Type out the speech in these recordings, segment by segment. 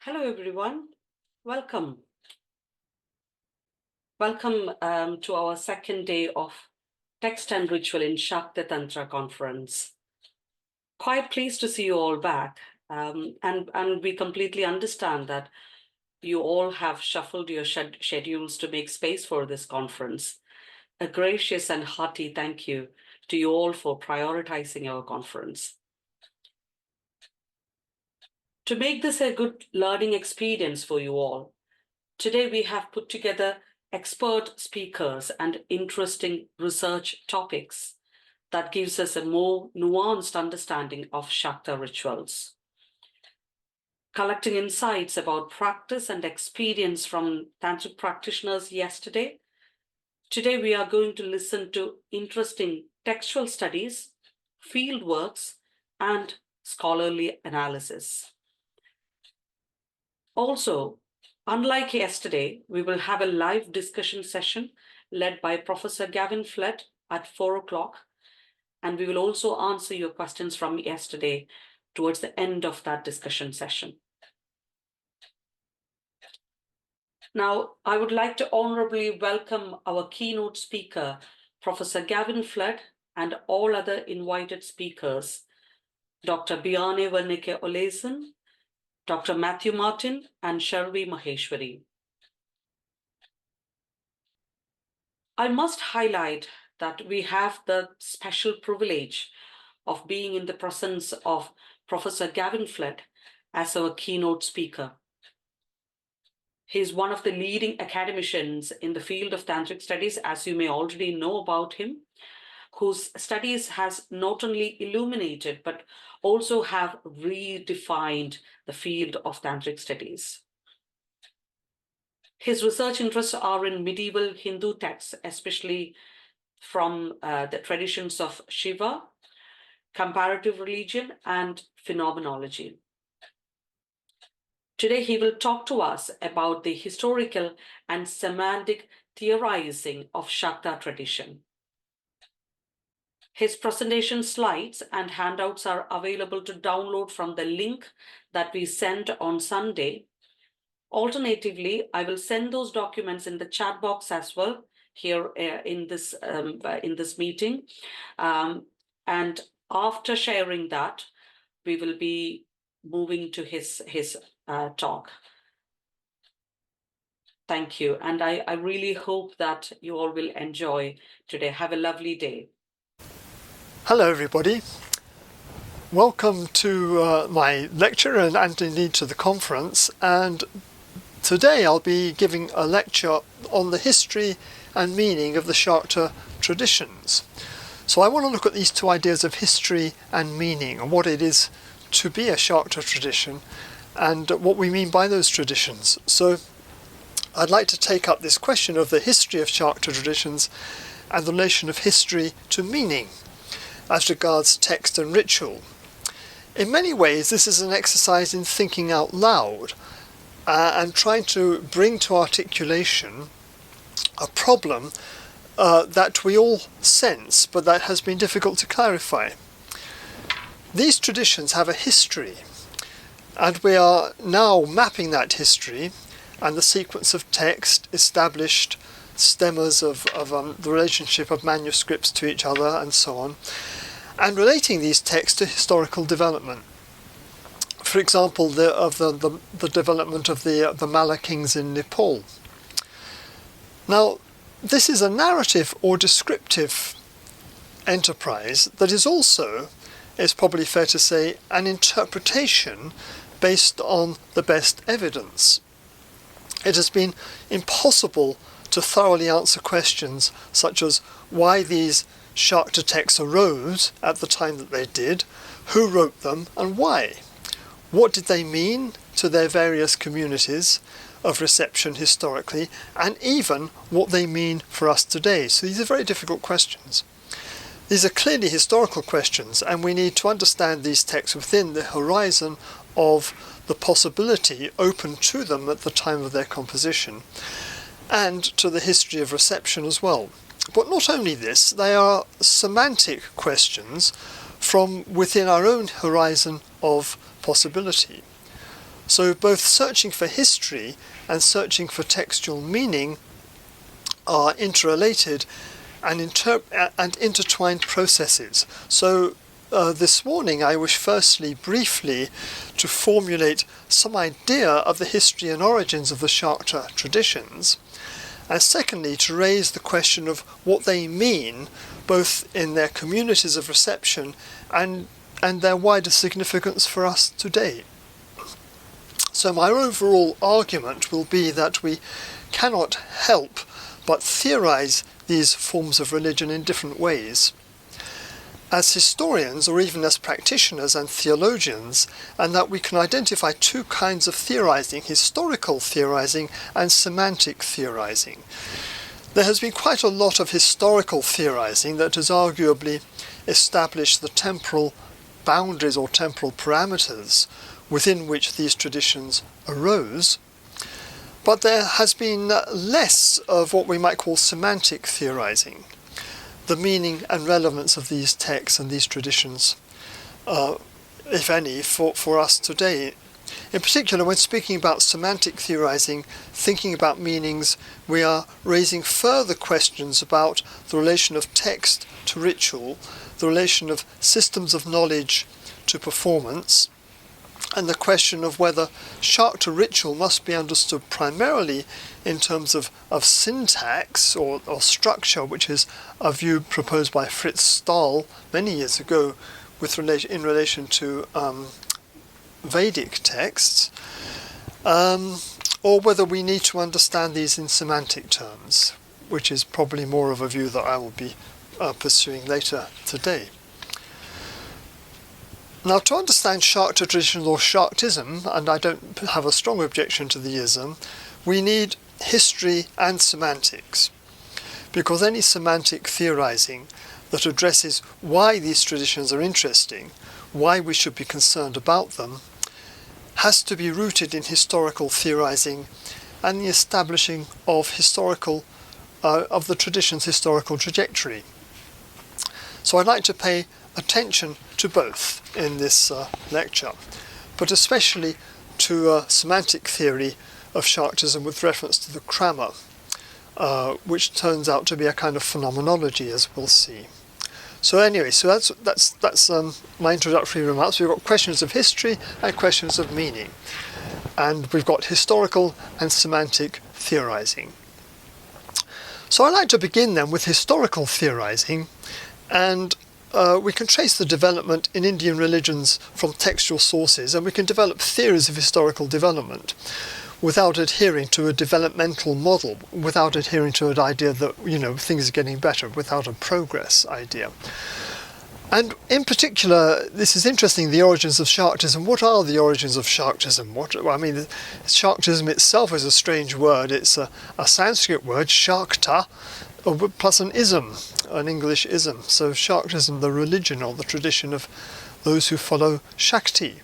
Hello, everyone. Welcome. Welcome to our second day of Text and Ritual in Śākta Tantra Conference. Quite pleased to see you all back. And we completely understand that you all have shuffled your schedules to make space for this conference. A gracious and hearty thank you to you all for prioritizing our conference. To make this a good learning experience for you all, today we have put together expert speakers and interesting research topics that gives us a more nuanced understanding of Śākta rituals. Collecting insights about practice and experience from tantric practitioners yesterday, today we are going to listen to interesting textual studies, field works, and scholarly analysis. Also, unlike yesterday, we will have a live discussion session led by Professor Gavin at 4 o'clock, and we will also answer your questions from yesterday towards the end of that discussion session. Now, I would like to honorably welcome our keynote speaker, Professor Gavin and all other invited speakers, Dr. Wernicke-Olesen, Dr. Matthew Martin, and Sharvi Maheshwari. I must highlight that we have the special privilege of being in the presence of Professor Gavin as our keynote speaker. He is one of the leading academicians in the field of tantric studies, as you may already know about him, whose studies has not only illuminated, but also have redefined the field of tantric studies. His research interests are in medieval Hindu texts, especially from the traditions of Shiva, comparative religion, and phenomenology. Today, he will talk to us about the historical and semantic theorizing of Śākta tradition. His presentation slides and handouts are available to download from the link that we sent on Sunday. Alternatively, I will send those documents in the chat box as well here in this meeting. And after sharing that, we will be moving to his talk. Thank you. And I really hope that you all will enjoy today. Have a lovely day. Hello everybody, welcome to my lecture and indeed to the conference, and today I'll be giving a lecture on the history and meaning of the Śākta traditions. So I want to look at these two ideas of history and meaning, and what it is to be a Śākta tradition and what we mean by those traditions. So I'd like to take up this question of the history of Śākta traditions and the relation of history to meaning as regards text and ritual. In many ways, this is an exercise in thinking out loud and trying to bring to articulation a problem that we all sense, but that has been difficult to clarify. These traditions have a history, and we are now mapping that history and the sequence of text established stemmers of the relationship of manuscripts to each other and so on, and relating these texts to historical development. For example, the development of the Malla kings in Nepal. Now, this is a narrative or descriptive enterprise that is also, it's probably fair to say, an interpretation based on the best evidence. It has been impossible to thoroughly answer questions such as why these Śākta texts arose at the time that they did, who wrote them and why. What did they mean to their various communities of reception historically, and even what they mean for us today. So these are very difficult questions. These are clearly historical questions, and we need to understand these texts within the horizon of the possibility open to them at the time of their composition, and to the history of reception as well. But not only this, they are semantic questions from within our own horizon of possibility. So both searching for history and searching for textual meaning are interrelated and intertwined processes. So this morning I wish firstly briefly to formulate some idea of the history and origins of the Śākta traditions, and secondly to raise the question of what they mean both in their communities of reception and their wider significance for us today. So my overall argument will be that we cannot help but theorize these forms of religion in different ways. As historians, or even as practitioners and theologians, and that we can identify two kinds of theorizing: historical theorizing and semantic theorizing. There has been quite a lot of historical theorizing that has arguably established the temporal boundaries or temporal parameters within which these traditions arose, but there has been less of what we might call semantic theorizing, the meaning and relevance of these texts and these traditions, if any, for us today. In particular, when speaking about semantic theorizing, thinking about meanings, we are raising further questions about the relation of text to ritual, the relation of systems of knowledge to performance, and the question of whether Śākta ritual must be understood primarily in terms of syntax or structure, which is a view proposed by Fritz Stahl many years ago in relation to Vedic texts, or whether we need to understand these in semantic terms, which is probably more of a view that I will be pursuing later today. Now, to understand Śākta traditions or Shaktism, and I don't have a strong objection to the ism, we need history and semantics, because any semantic theorizing that addresses why these traditions are interesting, why we should be concerned about them, has to be rooted in historical theorizing and the establishing of the tradition's historical trajectory. So I'd like to pay attention to both in this lecture, but especially to semantic theory of Shaktism with reference to the Krama, which turns out to be a kind of phenomenology, as we'll see. So anyway, that's my introductory remarks. We've got questions of history and questions of meaning, and we've got historical and semantic theorizing. So I'd like to begin then with historical theorizing, and we can trace the development in Indian religions from textual sources, and we can develop theories of historical development without adhering to a developmental model, without adhering to an idea that, things are getting better, without a progress idea. And in particular, this is interesting, the origins of Shaktism. What are the origins of Shaktism? Shaktism itself is a strange word. It's a Sanskrit word, Śākta, plus an ism, an English ism. So Shaktism, the religion or the tradition of those who follow Shakti.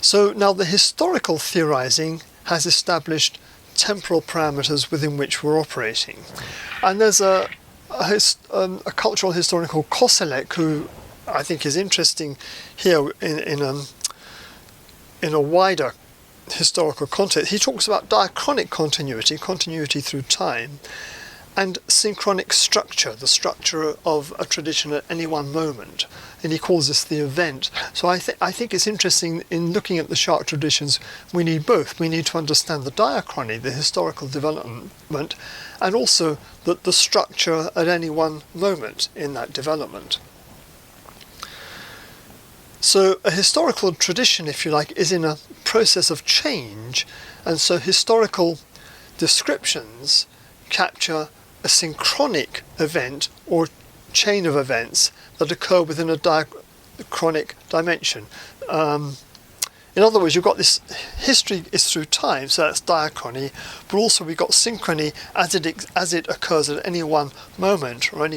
So now the historical theorizing has established temporal parameters within which we're operating. And there's a cultural historian called Glassenapp, who I think is interesting here in a wider historical context. He talks about diachronic continuity through time, and synchronic structure, the structure of a tradition at any one moment. And he calls this the event. So I think it's interesting in looking at the Śākta traditions, we need both. We need to understand the diachrony, the historical development, and also the structure at any one moment in that development. So a historical tradition, if you like, is in a process of change, and so historical descriptions capture a synchronic event or chain of events that occur within a diachronic dimension. In other words, you've got this history is through time, so that's diachrony, but also we've got synchrony as it occurs at any one moment or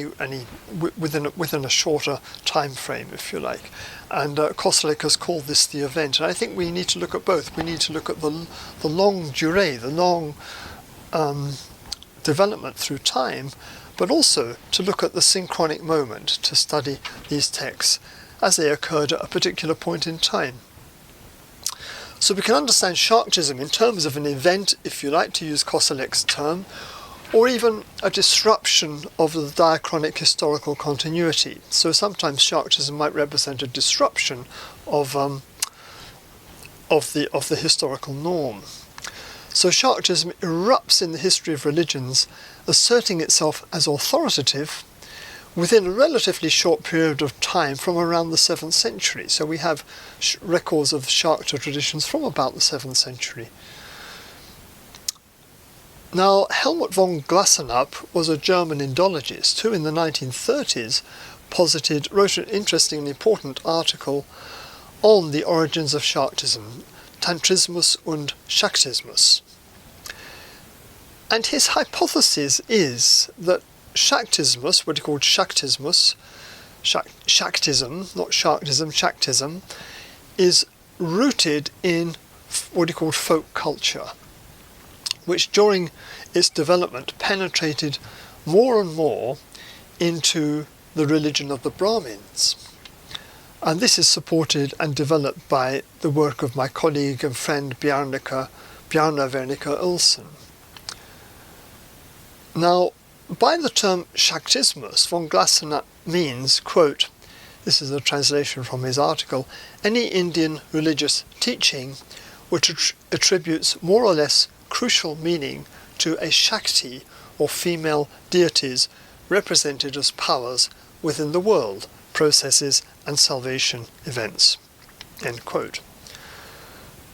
within a shorter time frame, if you like. And Glassenapp has called this the event. And I think we need to look at both. We need to look at the longue durée, the long development through time, but also to look at the synchronic moment, to study these texts as they occurred at a particular point in time. So we can understand Shaktism in terms of an event, if you like to use Koselleck's term, or even a disruption of the diachronic historical continuity. So sometimes Shaktism might represent a disruption of the historical norm. So Shaktism erupts in the history of religions, asserting itself as authoritative within a relatively short period of time from around the 7th century. So we have records of Śākta traditions from about the 7th century. Now, Helmut von Glassenapp was a German Indologist who in the 1930s wrote an interesting and important article on the origins of Śāktism, Tantrismus und Shaktismus. And his hypothesis is that Shaktismus, what he called Shaktism, not Shaktism, Shaktism, is rooted in what he called folk culture, which during its development penetrated more and more into the religion of the Brahmins. And this is supported and developed by the work of my colleague and friend Bjarne Wernicke-Olesen. Now, by the term Śāktismus, von Glassenapp means, quote, this is a translation from his article, any Indian religious teaching which attributes more or less crucial meaning to a Shakti or female deities represented as powers within the world, processes and salvation events, end quote.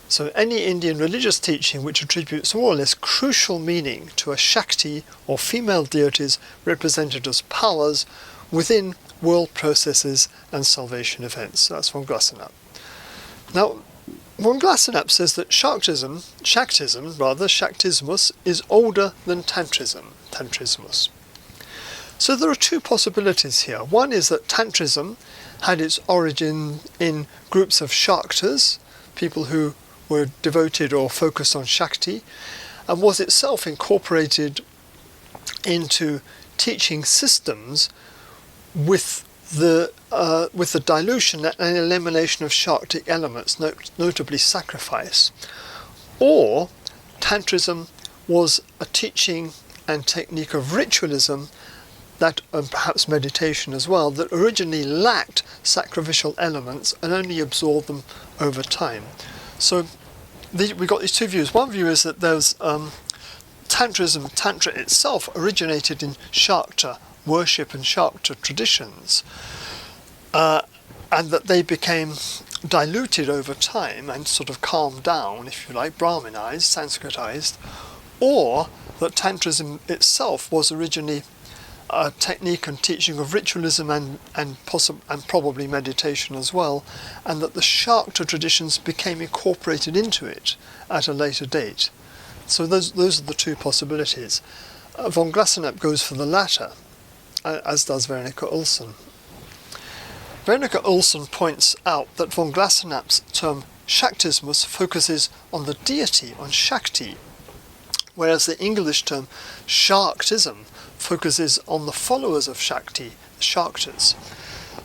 So any Indian religious teaching which attributes more or less crucial meaning to a Shakti or female deities represented as powers within world processes and salvation events. That's von Glassenapp. Now, von Glassenapp says that Shaktismus is older than Tantrismus. So there are two possibilities here. One is that Tantrism had its origin in groups of Shaktas, people who were devoted or focused on Shakti, and was itself incorporated into teaching systems with the dilution and elimination of Shakti elements, notably sacrifice. Or Tantrism was a teaching and technique of ritualism that, and perhaps meditation as well, that originally lacked sacrificial elements and only absorbed them over time. So we've got these two views. One view is that there's Tantrism, Tantra itself originated in Śākta worship and Śākta traditions, and that they became diluted over time and sort of calmed down, if you like, Brahminized, Sanskritized, or that Tantrism itself was originally a technique and teaching of ritualism and probably meditation as well, and that the Śākta traditions became incorporated into it at a later date. So those are the two possibilities. Von Glassenapp goes for the latter, as does Wernicke-Olesen. Wernicke-Olesen points out that von Glassenapp's term Shaktismus focuses on the deity, on Shakti, whereas the English term Śāktism focuses on the followers of Shakti, the Shaktas.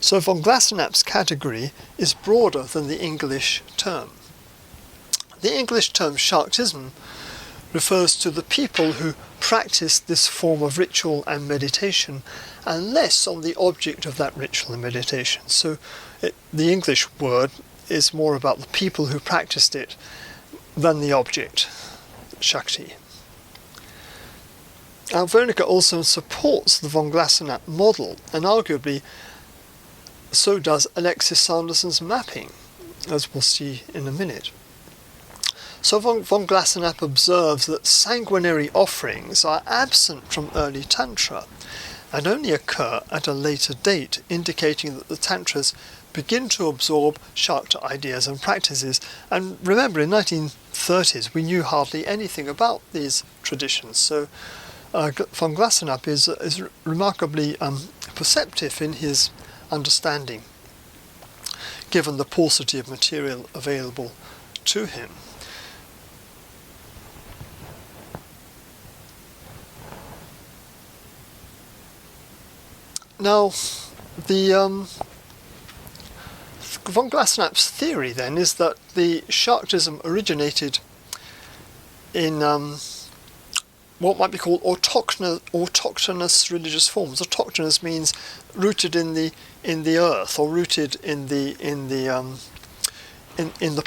So von Glassenapp's category is broader than the English term. The English term Shaktism refers to the people who practice this form of ritual and meditation, and less on the object of that ritual and meditation. So the English word is more about the people who practiced it than the object, Shakti. Now, Wernicke-Olesen supports the von Glassenapp model, and arguably so does Alexis Sanderson's mapping, as we'll see in a minute. So von Glassenapp observes that sanguinary offerings are absent from early Tantra and only occur at a later date, indicating that the Tantras begin to absorb Śākta ideas and practices. And remember, in the 1930s, we knew hardly anything about these traditions. So von Glassenapp is remarkably perceptive in his understanding, given the paucity of material available to him. Now, the von Glassenapp's theory then is that the Shaktism originated in what might be called autochthonous religious forms. Autochthonous means rooted in the earth, or rooted in the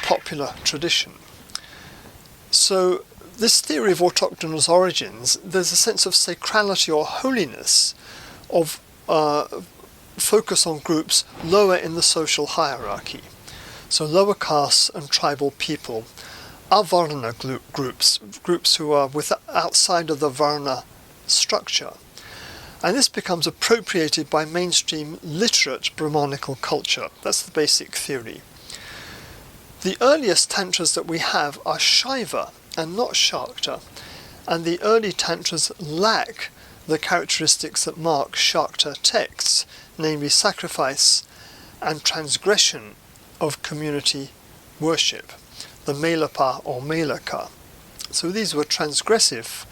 popular tradition. So this theory of autochthonous origins, there's a sense of sacrality or holiness, of focus on groups lower in the social hierarchy. So lower castes and tribal people, avarna groups who are outside of the varna structure. And this becomes appropriated by mainstream literate Brahmanical culture. That's the basic theory. The earliest tantras that we have are Shaiva and not Śākta, and the early tantras lack the characteristics that mark Śākta texts, namely sacrifice and transgression of community worship, the melapa or melaka. So these were transgressive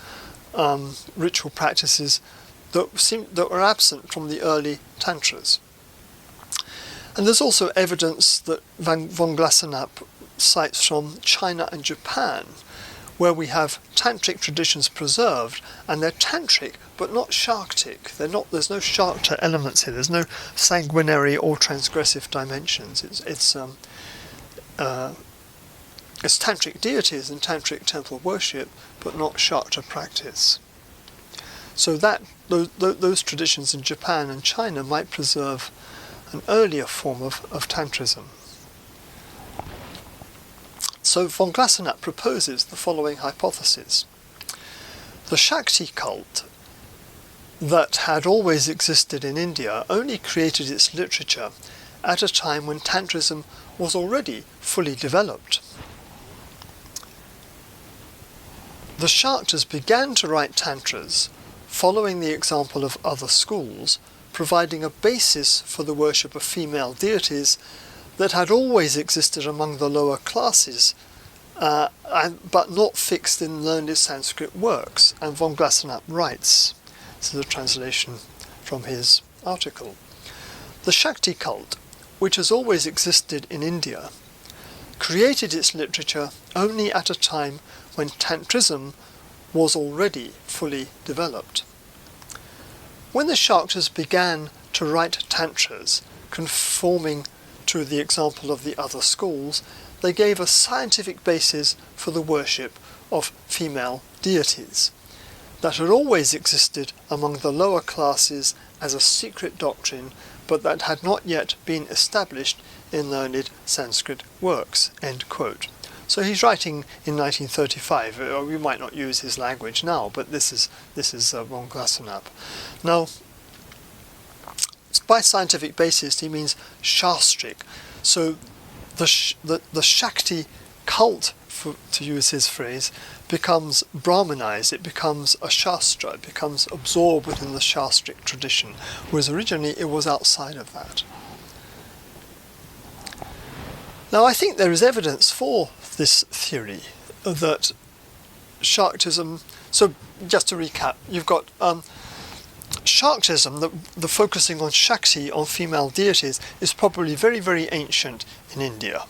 ritual practices that were absent from the early tantras. And there's also evidence that von Glassenapp cites from China and Japan, where we have tantric traditions preserved, and they're tantric but not Shaktic. There's no Shakta elements here. There's no sanguinary or transgressive dimensions. It's tantric deities and tantric temple worship, but not Shakta practice. So that those traditions in Japan and China might preserve an earlier form of tantrism. So von Glassenapp proposes the following hypothesis. The Shakti cult that had always existed in India only created its literature at a time when tantrism was already fully developed. The Shaktas began to write tantras following the example of other schools, providing a basis for the worship of female deities that had always existed among the lower classes, but not fixed in learned Sanskrit works. And von Glassenapp writes, this is a translation from his article, the Shakti cult, which has always existed in India, created its literature only at a time when tantrism was already fully developed. When the Shaktas began to write tantras, conforming to the example of the other schools, they gave a scientific basis for the worship of female deities that had always existed among the lower classes as a secret doctrine, but that had not yet been established in learned Sanskrit works. End quote. So he's writing in 1935. We might not use his language now, but this is von Glassenapp. Now, by scientific basis, he means shastric. So the Shakti cult, to use his phrase, becomes Brahmanized. It becomes a shastra. It becomes absorbed within the shastric tradition, whereas originally it was outside of that. Now, I think there is evidence for this theory that Shaktism. So, just to recap, you've got Shaktism, the focusing on Shakti, on female deities, is probably very, very ancient in India.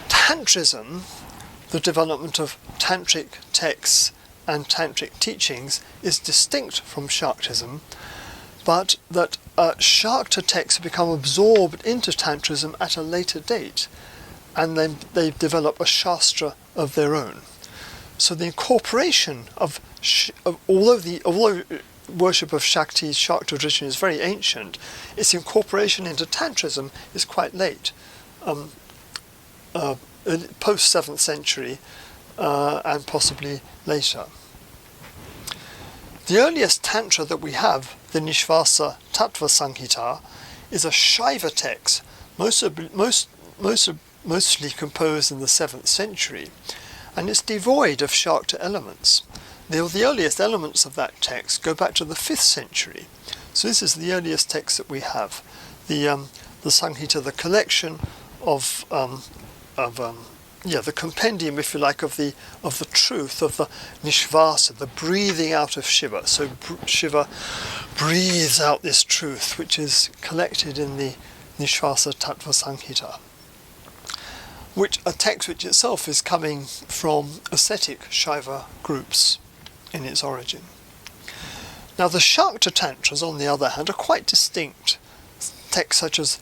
Tantrism, the development of tantric texts and tantric teachings, is distinct from Shaktism, but that Shakta texts become absorbed into tantrism at a later date, and then they develop a shastra of their own. So the incorporation of although worship of Shakta tradition is very ancient, its incorporation into tantrism is quite late, post 7th century and possibly later. The earliest tantra that we have, the Nishvasa Tattva Samhita, is a Shaiva text, mostly composed in the 7th century, and it's devoid of Shakta elements. The earliest elements of that text go back to the 5th century. So this is the earliest text that we have. The Samhita, the collection of the compendium, if you like, of the truth, of the Nishvasa, the breathing out of Shiva. So Shiva breathes out this truth, which is collected in the Nishvasa Tattva Samhita, a text which itself is coming from ascetic Shaiva groups in its origin. Now the Śākta Tantras, on the other hand, are quite distinct texts such as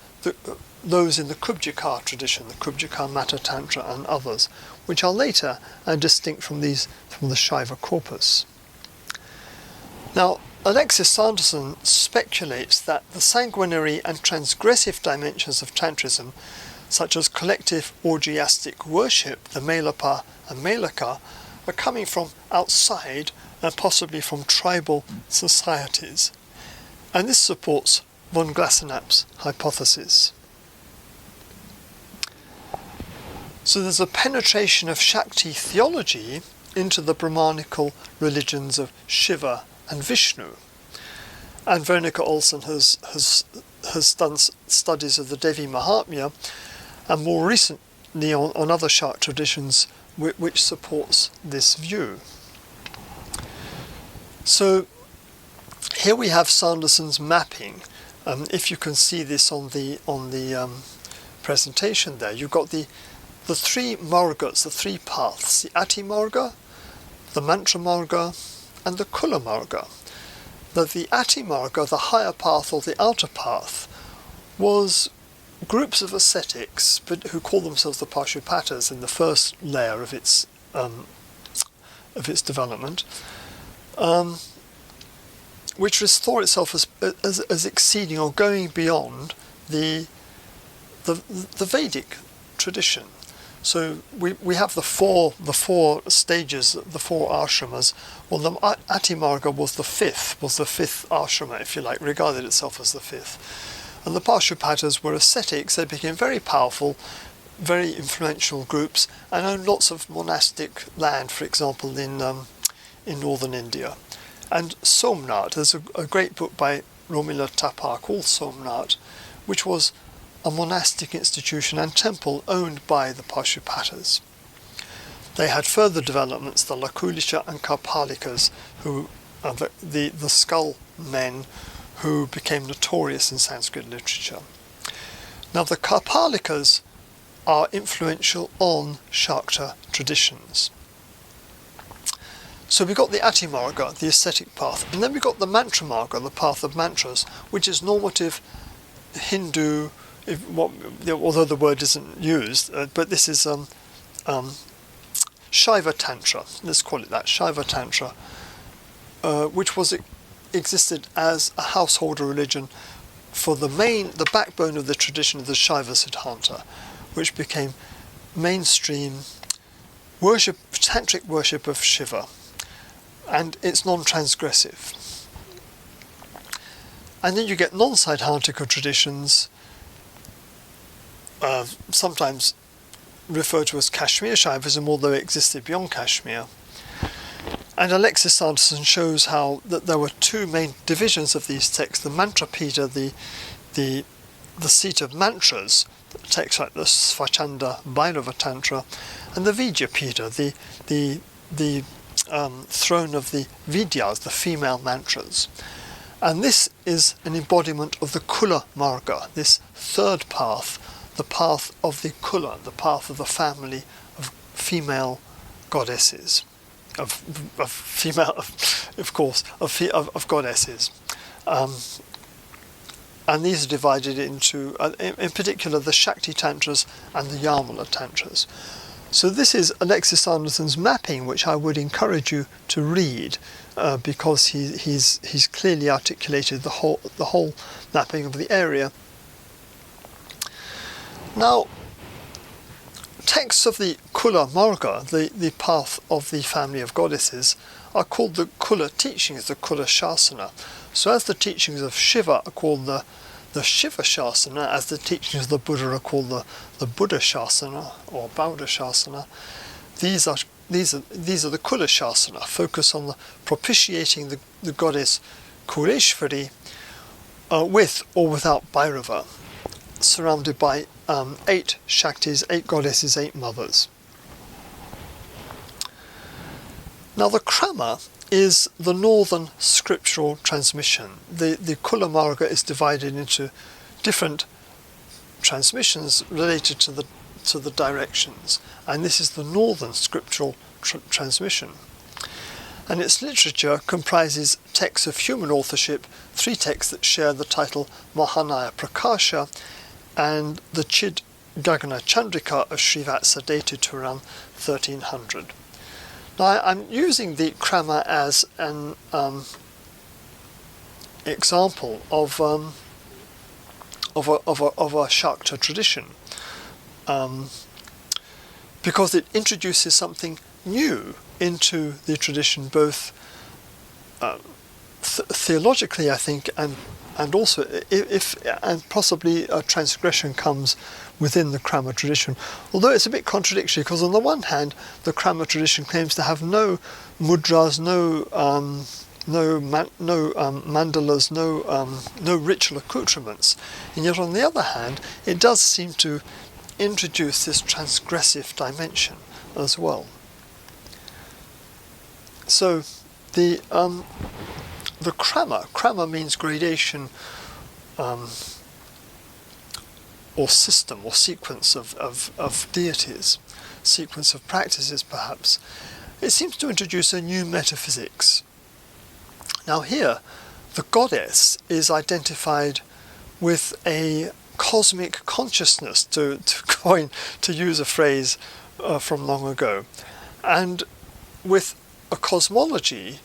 those in the Kubjikar tradition, the Kubjikar Mata Tantra and others, which are later and distinct from the Shaiva corpus. Now, Alexis Sanderson speculates that the sanguinary and transgressive dimensions of Tantrism, such as collective orgiastic worship, the Melapa and Melaka, are coming from outside and possibly from tribal societies. And this supports von Glassenapp's hypothesis. So there's a penetration of Shakti theology into the Brahmanical religions of Shiva and Vishnu. And Wernicke-Olesen has done studies of the Devi Mahatmya, and more recently on other Shakta traditions which supports this view. So here we have Sanderson's mapping. If you can see this on the presentation there, you've got the three margas, the three paths: the Ati Marga, the Mantra Marga, and the Kula Marga. The Ati Marga, the higher path or the outer path, was groups of ascetics, but who call themselves the Pashupatas in the first layer of its development, which restore itself as exceeding or going beyond the Vedic tradition. So we have the four stages, the four ashramas. Well, the Ati Marga was the fifth ashrama, if you like, regarded itself as the fifth. And the Pashupatas were ascetics. They became very powerful, very influential groups, and owned lots of monastic land, for example, in northern India. And Somnath, there's a great book by Romila Thapar called Somnath, which was a monastic institution and temple owned by the Pashupatas. They had further developments, the Lakulisha and Karpalikas, who are the skull men who became notorious in Sanskrit literature. Now the Karpalikas are influential on Śākta traditions. So we got the Ati Marga, the ascetic path, and then we got the Mantra Marga, the path of mantras, which is normative Hindu, although the word isn't used, but this is Shaiva Tantra, let's call it that, Shaiva Tantra, which existed as a householder religion for the backbone of the tradition of the Shaiva Siddhanta, which became mainstream worship, tantric worship of Shiva, and it's non-transgressive. And then you get non-Siddhantika traditions, sometimes referred to as Kashmir Shaivism, although it existed beyond Kashmir. And Alexis Sanderson shows how that there were two main divisions of these texts: the Mantra Pita, the seat of mantras, texts like the Svachanda Bhairava Tantra, and the Vidya Pita, the throne of the Vidyas, the female mantras. And this is an embodiment of the Kula Marga, this third path, the path of the Kula, the path of the family of female goddesses, of goddesses. And these are divided into, in particular, the Shakti Tantras and the Yamala Tantras. So this is Alexis Sanderson's mapping, which I would encourage you to read, because he's clearly articulated the whole mapping of the area. Now, texts of the Kula Marga, the path of the family of goddesses, are called the Kula teachings, the Kula Shasana. So as the teachings of Shiva are called the Shiva Shasana, as the teachings of the Buddha are called the Buddha Shasana or Bauddha Shasana, these are the Kula Shasana, focus on the propitiating the goddess Kuleshvari with or without Bhairava, surrounded by 8 Shaktis, 8 goddesses, 8 mothers. Now the Krama is the northern scriptural transmission. The Kula Marga is divided into different transmissions related to the directions, and this is the northern scriptural transmission. And its literature comprises texts of human authorship, 3 texts that share the title Mahanaya Prakasha, and the Chid Gagana Chandrika of Srivatsa, dated to around 1300. Now, I'm using the Krama as an example of a Śākta tradition, because it introduces something new into the tradition, both theologically, I think, and also and possibly a transgression comes within the Krama tradition. Although it's a bit contradictory, because on the one hand, the Krama tradition claims to have no mudras, no mandalas, no ritual accoutrements, and yet on the other hand, it does seem to introduce this transgressive dimension as well. So the Krama means gradation, or system or sequence of deities, sequence of practices perhaps. It seems to introduce a new metaphysics. Now here, the goddess is identified with a cosmic consciousness, to use a phrase from long ago, and with a cosmology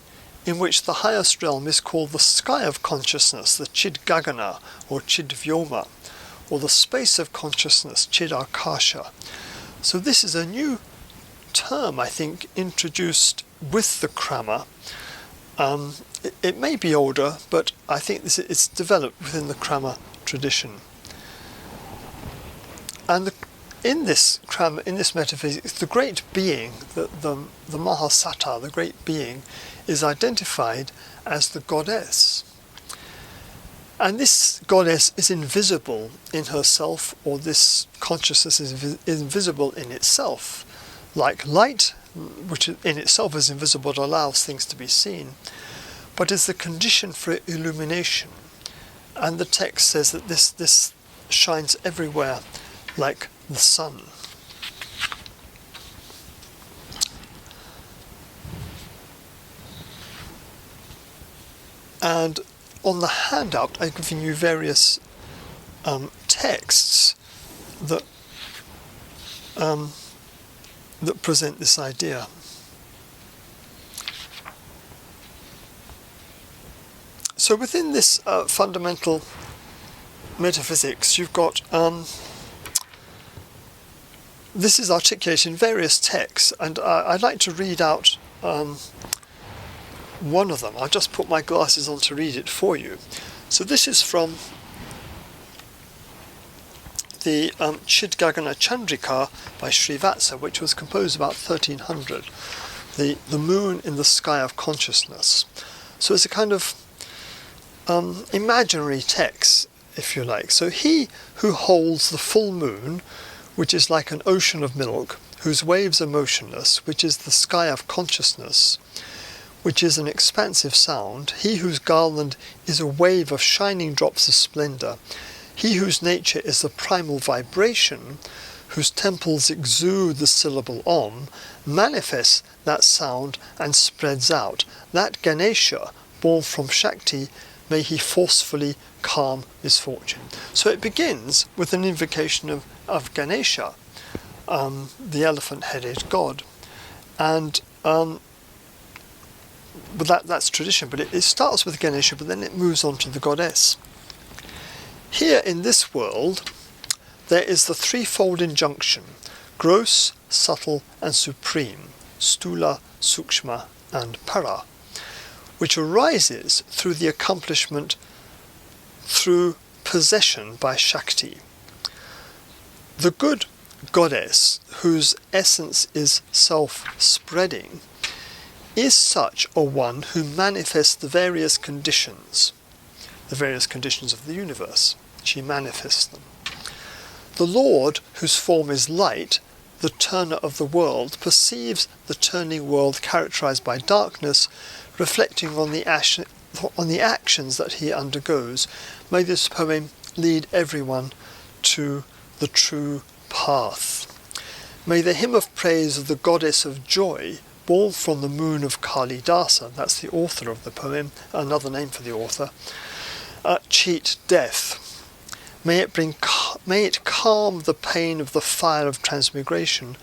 in which the highest realm is called the sky of consciousness, the Chid Gagana or Chid Vyoma, or the space of consciousness, Chid Akasha. So this is a new term, I think, introduced with the Krama. It may be older, but I think it's developed within the Krama tradition. And in this Krama, in this metaphysics, the great being, the Mahasata, the great being, is identified as the goddess. And this goddess is invisible in herself, or this consciousness is invisible in itself, like light, which in itself is invisible, but allows things to be seen, but is the condition for illumination. And the text says that this shines everywhere like the sun. And on the handout, I've given you various texts that present this idea. So within this fundamental metaphysics, you've got this is articulated in various texts, and I'd like to read out one of them. I'll just put my glasses on to read it for you. So this is from the Chid Gagana Chandrika by Srivatsa, which was composed about 1300, the moon in the sky of consciousness. So it's a kind of imaginary text, if you like. So he who holds the full moon, which is like an ocean of milk, whose waves are motionless, which is the sky of consciousness, which is an expansive sound, he whose garland is a wave of shining drops of splendour, he whose nature is the primal vibration, whose temples exude the syllable Om, manifests that sound and spreads out. That Ganesha, born from Shakti, may he forcefully calm misfortune. So it begins with an invocation of Ganesha, the elephant-headed god. And but that's tradition, but it starts with Ganesha, but then it moves on to the goddess. Here in this world, there is the threefold injunction: gross, subtle, and supreme, stula, sukshma, and para, which arises through the accomplishment through possession by Shakti. The good goddess, whose essence is self-spreading, is such a one who manifests the various conditions of the universe. She manifests them. The Lord, whose form is light, the turner of the world, perceives the turning world characterized by darkness, reflecting on the actions that he undergoes. May this poem lead everyone to the true path. May the hymn of praise of the goddess of joy, born from the moon of Kalidasa, that's the author of the poem, another name for the author, cheat death. May it calm the pain of the fire of transmigration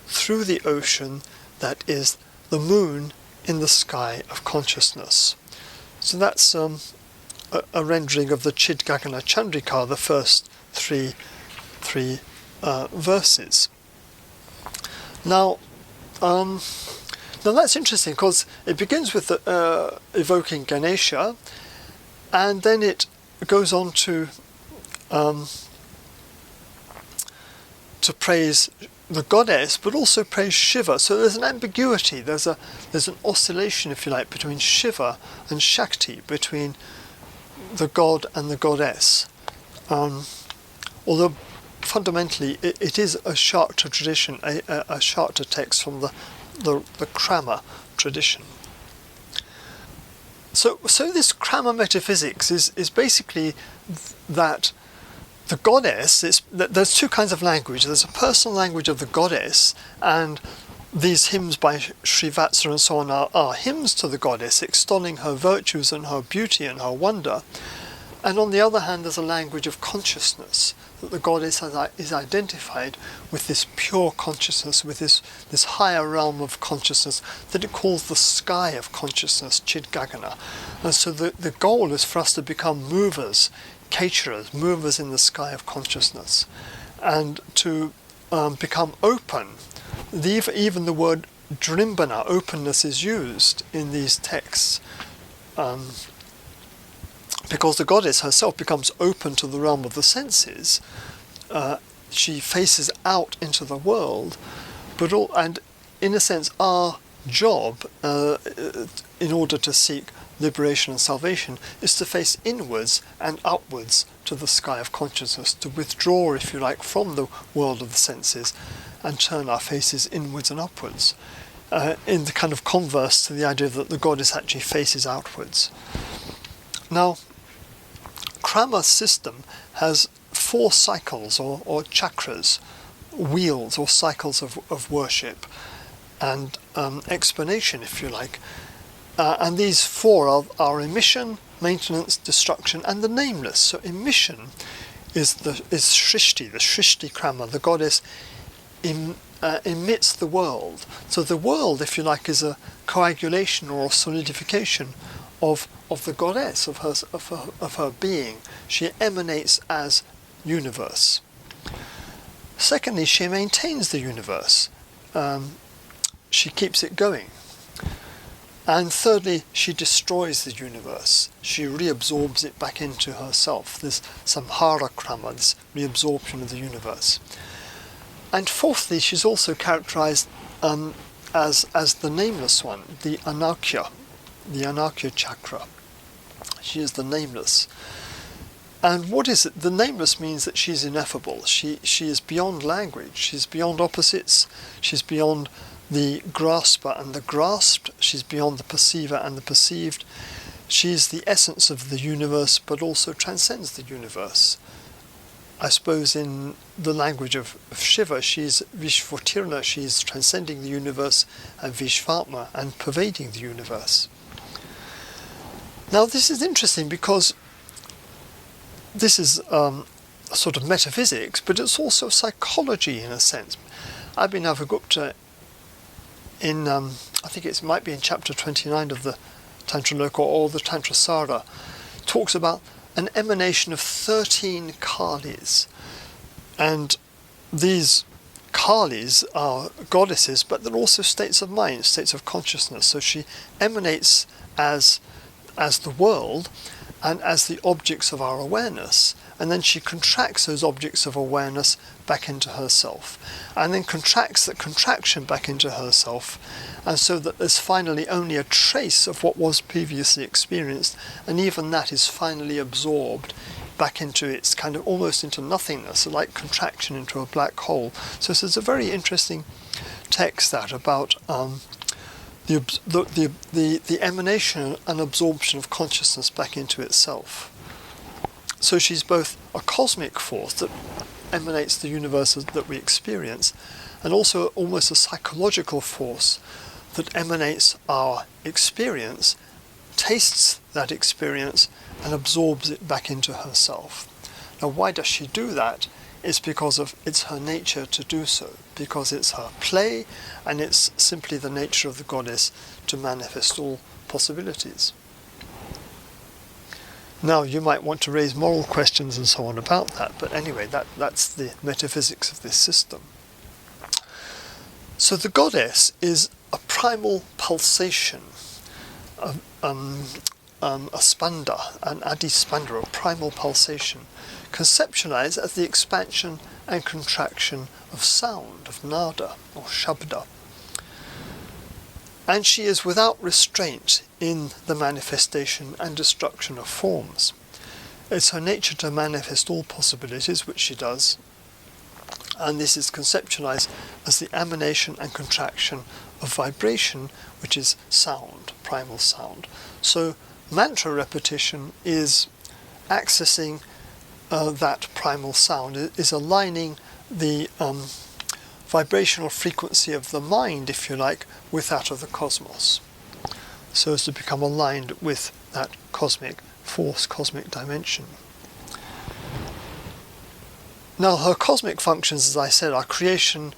through the ocean that is the moon in the sky of consciousness. So that's a rendering of the Chid Gagana Chandrika, the first three verses. Now that's interesting because it begins with evoking Ganesha, and then it goes on to praise the goddess, but also praise Shiva. So there's an ambiguity. There's an oscillation, if you like, between Shiva and Shakti, between the god and the goddess. Although fundamentally it is a Śākta tradition, a Śākta text from the Krama tradition. So this Krama metaphysics is basically that the goddess, there's two kinds of language. There's a personal language of the goddess, and these hymns by Srivatsa and so on are hymns to the goddess, extolling her virtues and her beauty and her wonder. And on the other hand, there's a language of consciousness, that the goddess is identified with this pure consciousness, with this higher realm of consciousness that it calls the sky of consciousness, Chid Gagana. And so the goal is for us to become movers, Keturas, movers in the sky of consciousness, and to become open. Even the word drimbana, openness, is used in these texts, because the goddess herself becomes open to the realm of the senses. She faces out into the world, and in a sense our job, in order to seek liberation and salvation, is to face inwards and upwards to the sky of consciousness, to withdraw, if you like, from the world of the senses and turn our faces inwards and upwards, in the kind of converse to the idea that the goddess actually faces outwards. Now, Krama's system has 4 cycles or chakras, wheels or cycles of worship and explanation, if you like. And these 4 are emission, maintenance, destruction, and the nameless. So emission is Srishti, the Srishti Krama. The goddess emits the world. So the world, if you like, is a coagulation or a solidification of the goddess, of her being. She emanates as universe. Secondly, she maintains the universe. She keeps it going. And thirdly, she destroys the universe. She reabsorbs it back into herself, this samhara krama, this reabsorption of the universe. And fourthly, she's also characterized as the nameless one, the Anakya chakra. She is the nameless. And what is it? The nameless means that she's ineffable. She is beyond language. She's beyond opposites. She's beyond the grasper and the grasped. She's beyond the perceiver and the perceived. She's the essence of the universe, but also transcends the universe. I suppose in the language of Shiva, she's Vishvatirna, she's transcending the universe, and Vishvatma, and pervading the universe. Now this is interesting because this is a sort of metaphysics, but it's also psychology in a sense. Abhinavagupta, in I think it might be in chapter 29 of the Tantraloka or the Tantrasara, talks about an emanation of 13 Kalis. And these Kalis are goddesses, but they're also states of mind, states of consciousness. So she emanates as the world and as the objects of our awareness, and then she contracts those objects of awareness back into herself, and then contracts that contraction back into herself, and so that there's finally only a trace of what was previously experienced, and even that is finally absorbed back into its kind of almost into nothingness, like contraction into a black hole. So this is a very interesting text that about the emanation and absorption of consciousness back into itself. So she's both a cosmic force that emanates the universe that we experience, and also almost a psychological force that emanates our experience, tastes that experience, and absorbs it back into herself. Now, why does she do that? It's because it's her nature to do so, because it's her play, and it's simply the nature of the goddess to manifest all possibilities. Now, you might want to raise moral questions and so on about that, but anyway, that's the metaphysics of this system. So the goddess is a primal pulsation, a spanda, an adispanda, a primal pulsation, conceptualized as the expansion and contraction of sound, of nada or shabda. And she is without restraint in the manifestation and destruction of forms. It's her nature to manifest all possibilities, which she does, and this is conceptualized as the emanation and contraction of vibration, which is sound, primal sound. So mantra repetition is accessing that primal sound, is aligning the vibrational frequency of the mind, if you like, with that of the cosmos, so as to become aligned with that cosmic force, cosmic dimension. Now, her cosmic functions, as I said, are creation,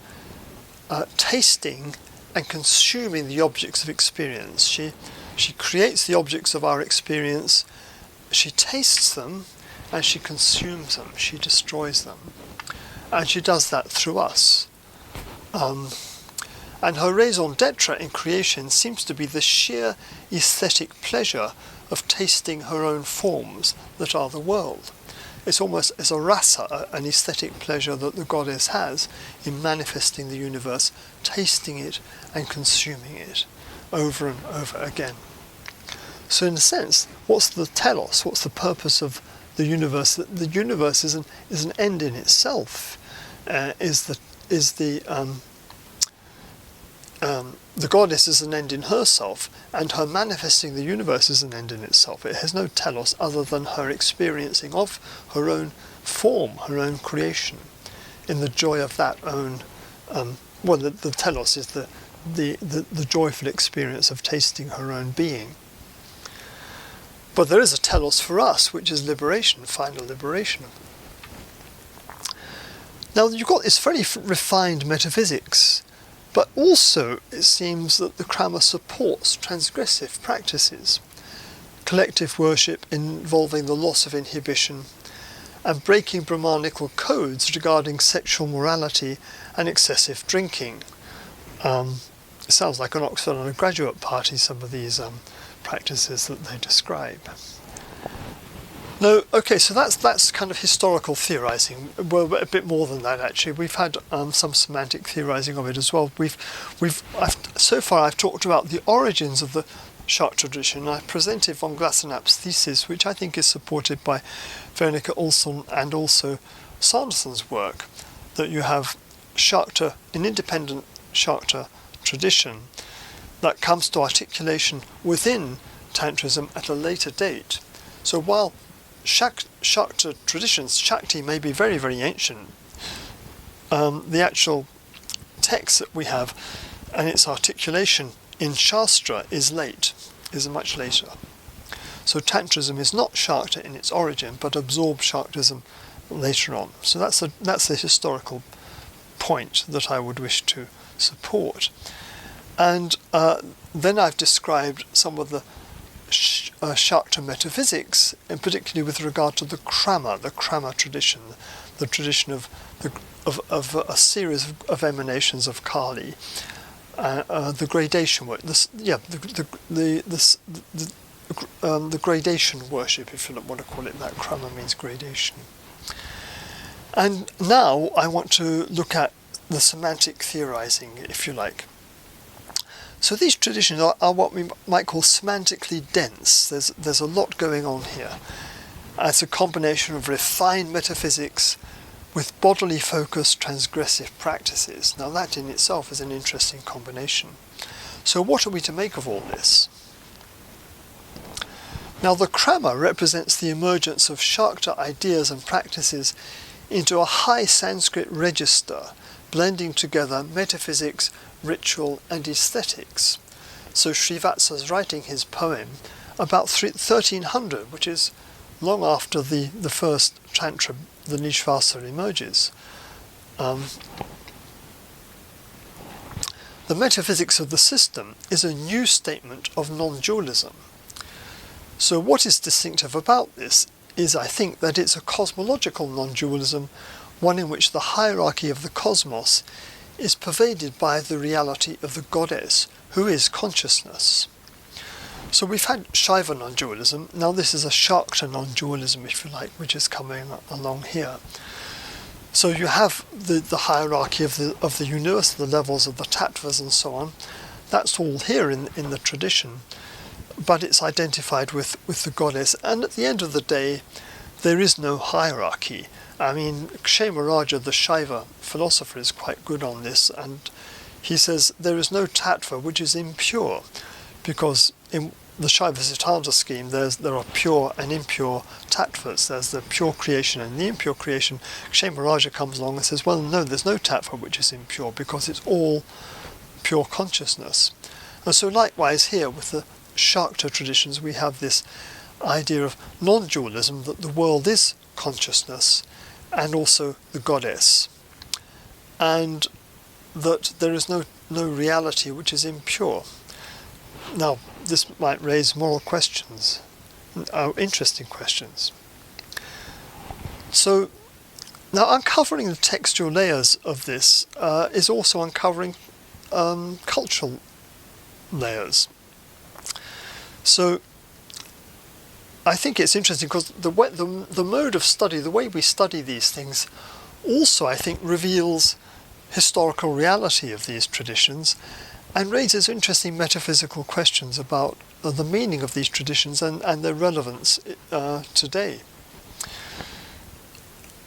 tasting, and consuming the objects of experience. She creates the objects of our experience, she tastes them, and she consumes them, she destroys them. And she does that through us. And her raison d'etre in creation seems to be the sheer aesthetic pleasure of tasting her own forms that are the world. It's almost as a rasa, an aesthetic pleasure that the goddess has in manifesting the universe, tasting it and consuming it over and over again. So in a sense, what's the telos? What's the purpose of the universe? The universe is an end in itself. The goddess is an end in herself, and her manifesting the universe is an end in itself. It has no telos other than her experiencing of her own form, her own creation, in the joy of that own. The telos is the joyful experience of tasting her own being. But there is a telos for us, which is liberation, final liberation. Now, you've got this very refined metaphysics, but also it seems that the Krama supports transgressive practices, collective worship involving the loss of inhibition, and breaking Brahmanical codes regarding sexual morality and excessive drinking. It sounds like an Oxford undergraduate party, some of these practices that they describe. No, okay, so that's kind of historical theorising. Well, a bit more than that actually. We've had some semantic theorising of it as well. So far I've talked about the origins of the Śākta tradition. I've presented von Glassenapp's thesis, which I think is supported by Wernicke-Olesen and also Sanderson's work, that you have Śākta, an independent Śākta tradition that comes to articulation within Tantrism at a later date. So while Śākta traditions, Shakti may be very, very ancient, the actual text that we have and its articulation in Shastra is much later. So Tantrism is not Śākta in its origin, but absorbed Shaktism later on. So that's the historical point that I would wish to support. And then I've described some of the Śākta metaphysics, and particularly with regard to the Krama tradition, the tradition of a series of emanations of Kali, the gradation work, the gradation worship, if you don't want to call it that. Krama means gradation. And now I want to look at the semantic theorising, if you like. So these traditions are what we might call semantically dense. There's a lot going on here. It's a combination of refined metaphysics with bodily focused transgressive practices. Now that in itself is an interesting combination. So what are we to make of all this? Now the Krama represents the emergence of Śākta ideas and practices into a high Sanskrit register, blending together metaphysics, ritual and aesthetics. So Srivatsa's writing his poem about 1300, which is long after the first Tantra, the Nishvasa, emerges. The metaphysics of the system is a new statement of non-dualism. So what is distinctive about this is, I think, that it's a cosmological non-dualism, one in which the hierarchy of the cosmos is pervaded by the reality of the goddess, who is consciousness. So we've had Shaiva non-dualism, now this is a Śākta non-dualism, if you like, which is coming along here. So you have the hierarchy of the universe, the levels of the tattvas and so on. That's all here in the tradition, but it's identified with the goddess. And at the end of the day, there is no hierarchy. I mean, Kshemaraja, the Shaiva philosopher, is quite good on this, and he says there is no tattva which is impure, because in the Shaiva Siddhanta scheme there are pure and impure tattvas. There's the pure creation and the impure creation. Kshemaraja comes along and says, well, no, there's no tattva which is impure, because it's all pure consciousness. And so likewise here with the Śākta traditions, we have this idea of non-dualism, that the world is consciousness and also the goddess, and that there is no reality which is impure. Now, this might raise moral questions, interesting questions. So, now uncovering the textual layers of this is also uncovering cultural layers. So, I think it's interesting because the mode of study, the way we study these things, also I think reveals historical reality of these traditions and raises interesting metaphysical questions about the meaning of these traditions and their relevance today.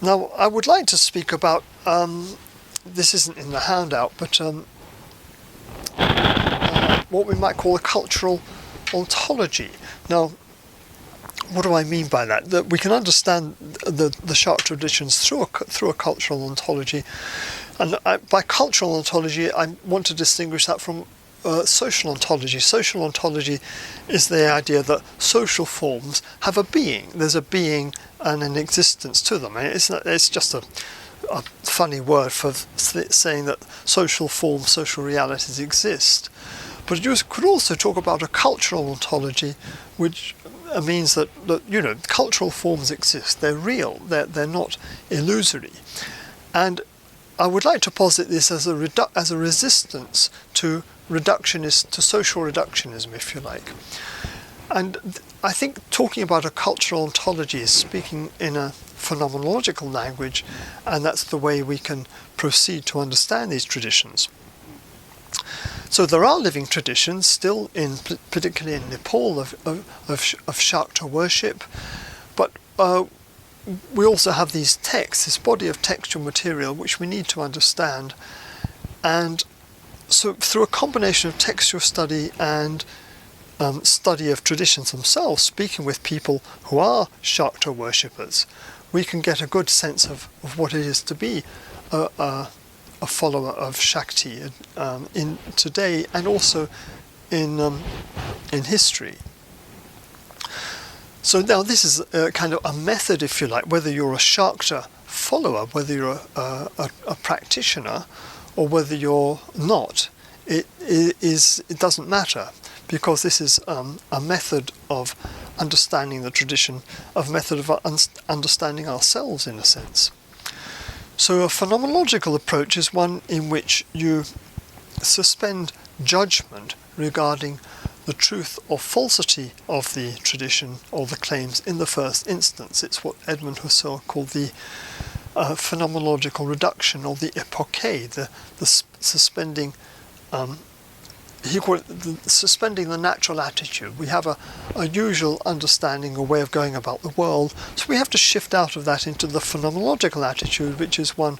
Now, I would like to speak about, this isn't in the handout, but what we might call a cultural ontology. Now, what do I mean by that? That we can understand the Śākta traditions through a cultural ontology. And by cultural ontology, I want to distinguish that from social ontology. Social ontology is the idea that social forms have a being. There's a being and an existence to them. And it's just a funny word for saying that social forms, social realities exist. But you could also talk about a cultural ontology, which means that cultural forms exist. They're real. They're not illusory. And I would like to posit this as a resistance to social reductionism, if you like. And I think talking about a cultural ontology is speaking in a phenomenological language, and that's the way we can proceed to understand these traditions. So there are living traditions still, particularly in Nepal, of Śākta worship, but we also have these texts, this body of textual material, which we need to understand. And so through a combination of textual study and study of traditions themselves, speaking with people who are Śākta worshippers, we can get a good sense of what it is to be a follower of Shakti in today and also in history. So now this is kind of a method, if you like, whether you're a Śākta follower, whether you're a practitioner, or whether you're not, it doesn't matter, because this is a method of understanding the tradition, a method of understanding ourselves in a sense. So a phenomenological approach is one in which you suspend judgment regarding the truth or falsity of the tradition or the claims in the first instance. It's what Edmund Husserl called the phenomenological reduction, or the epoché, the suspending. He called it suspending the natural attitude. We have a usual understanding, a way of going about the world, so we have to shift out of that into the phenomenological attitude, which is one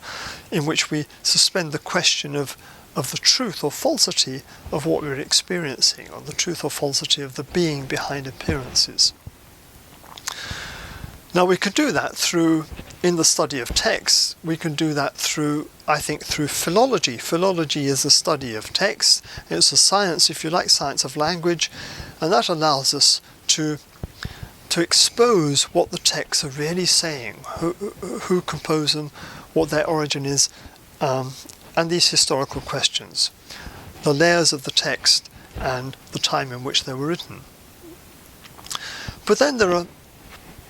in which we suspend the question of the truth or falsity of what we're experiencing, or the truth or falsity of the being behind appearances. Now we could do that in the study of texts, we can do that through philology. Philology is the study of texts. It's a science, if you like, science of language, and that allows us to expose what the texts are really saying, who compose them, what their origin is, and these historical questions, the layers of the text and the time in which they were written. But then there are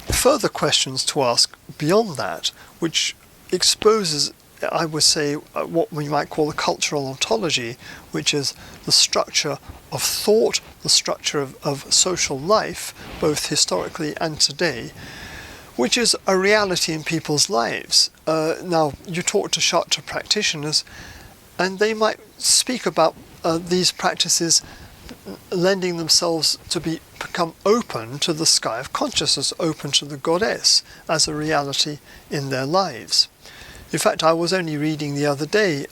further questions to ask beyond that, which exposes, I would say, what we might call the cultural ontology, which is the structure of thought, the structure of social life, both historically and today, which is a reality in people's lives. Now, you talk to Śākta practitioners, and they might speak about these practices lending themselves to become open to the sky of consciousness, open to the goddess as a reality in their lives. In fact, I was only reading the other day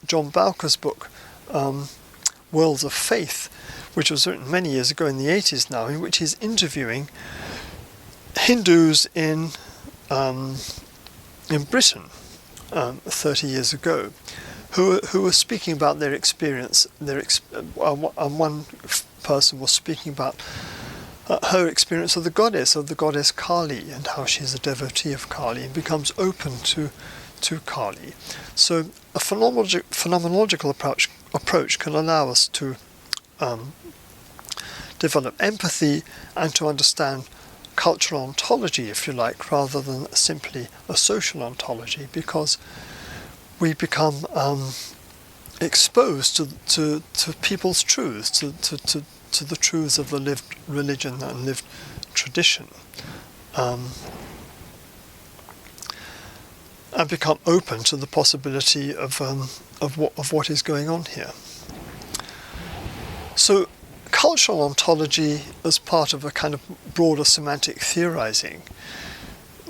John Bowker's book, Worlds of Faith, which was written many years ago in the 80s now, in which he's interviewing Hindus in Britain 30 years ago, who were speaking about their experience. One person was speaking about her experience of the goddess Kali, and how she's a devotee of Kali and becomes open to Kali. So a phenomenological approach can allow us to develop empathy and to understand cultural ontology, if you like, rather than simply a social ontology, because we become exposed to people's truths, to the truths of the lived religion and lived tradition, and become open to the possibility of what is going on here. So cultural ontology, as part of a kind of broader semantic theorising,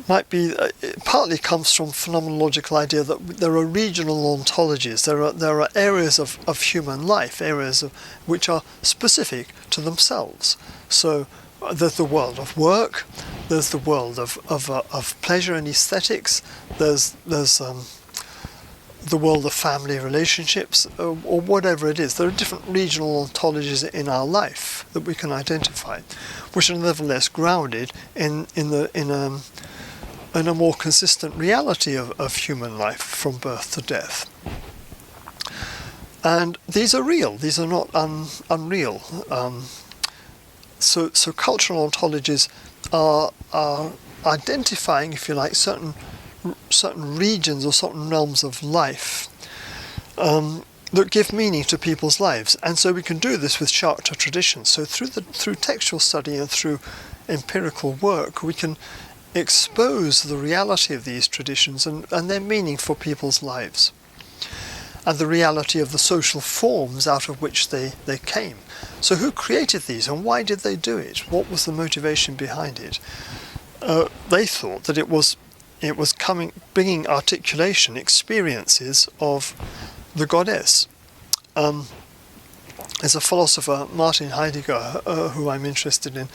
might be, it partly comes from phenomenological idea that there are regional ontologies. There are areas of human life, areas which are specific to themselves. So there's the world of work, there's the world of pleasure and aesthetics, there's the world of family relationships, or whatever it is. There are different regional ontologies in our life that we can identify, which are nevertheless grounded in a more consistent reality of human life from birth to death. And these are real, these are not unreal. So cultural ontologies are identifying, if you like, certain regions or certain realms of life that give meaning to people's lives. And so we can do this with Śākta traditions. So through textual study and through empirical work, we can expose the reality of these traditions and their meaning for people's lives, and the reality of the social forms out of which they came. So who created these, and why did they do it? What was the motivation behind it? They thought that it was bringing articulation, experiences of the goddess. There's a philosopher, Martin Heidegger, who I'm interested in,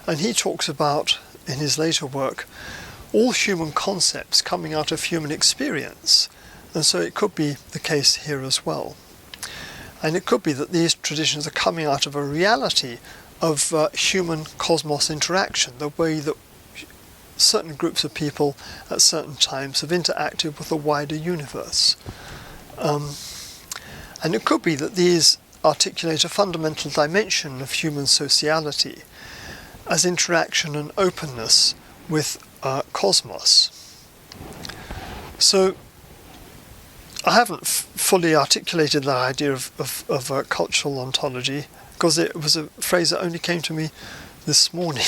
and he talks about, in his later work, all human concepts coming out of human experience. And so it could be the case here as well. And it could be that these traditions are coming out of a reality of human cosmos interaction, the way that certain groups of people at certain times have interacted with the wider universe. And it could be that these articulate a fundamental dimension of human sociality as interaction and openness with cosmos. So I haven't fully articulated that idea of cultural ontology, because it was a phrase that only came to me this morning,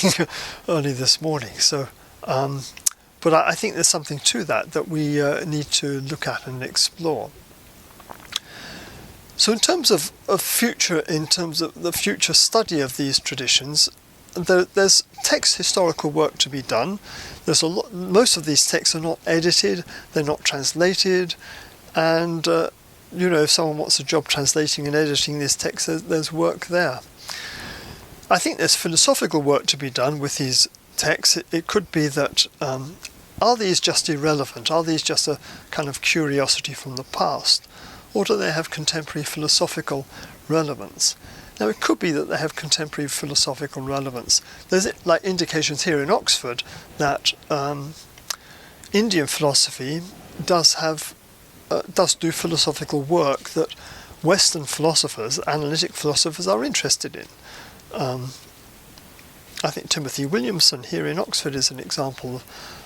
early this morning. So, but I think there's something to that we need to look at and explore. So in terms of the future study of these traditions, there's text historical work to be done. Most of these texts are not edited, they're not translated, and if someone wants a job translating and editing these texts, there's work there. I think there's philosophical work to be done with these texts, it could be that are these just irrelevant? Are these just a kind of curiosity from the past? Or do they have contemporary philosophical relevance? Now, it could be that they have contemporary philosophical relevance. There's like indications here in Oxford that Indian philosophy does do philosophical work that Western philosophers, analytic philosophers, are interested in. I think Timothy Williamson here in Oxford is an example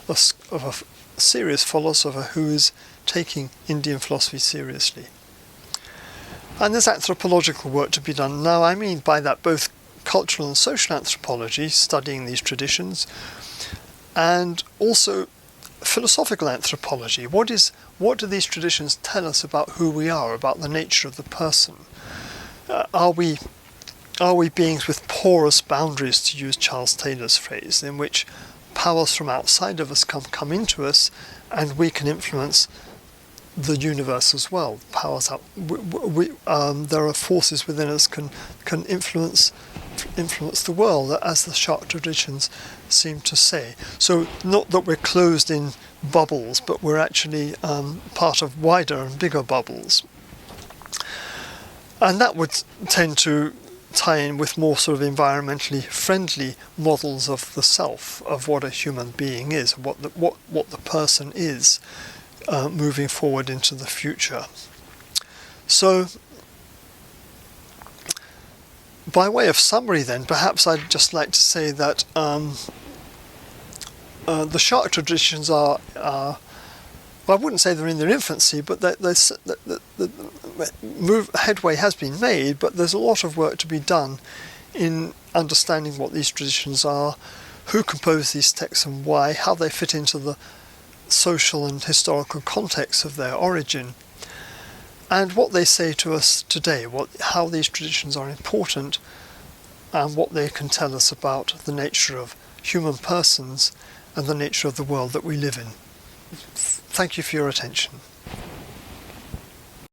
of a serious philosopher who is taking Indian philosophy seriously. And there's anthropological work to be done. Now, I mean by that both cultural and social anthropology, studying these traditions, and also philosophical anthropology. What do these traditions tell us about who we are, about the nature of the person? Are we beings with porous boundaries, to use Charles Taylor's phrase, in which powers from outside of us come into us, and we can influence the universe as well? Powers out. There are forces within us can influence the world, as the Shākta traditions seem to say. So not that we're closed in bubbles, but we're actually part of wider and bigger bubbles. And that would tend to tie in with more sort of environmentally friendly models of the self, of what a human being is, what the person is, moving forward into the future. So, by way of summary then, perhaps I'd just like to say that the Shākta traditions are well, I wouldn't say they're in their infancy, but the headway has been made, but there's a lot of work to be done in understanding what these traditions are, who compose these texts and why, how they fit into the social and historical context of their origin, and what they say to us today, how these traditions are important, and what they can tell us about the nature of human persons and the nature of the world that we live in. Thank you for your attention.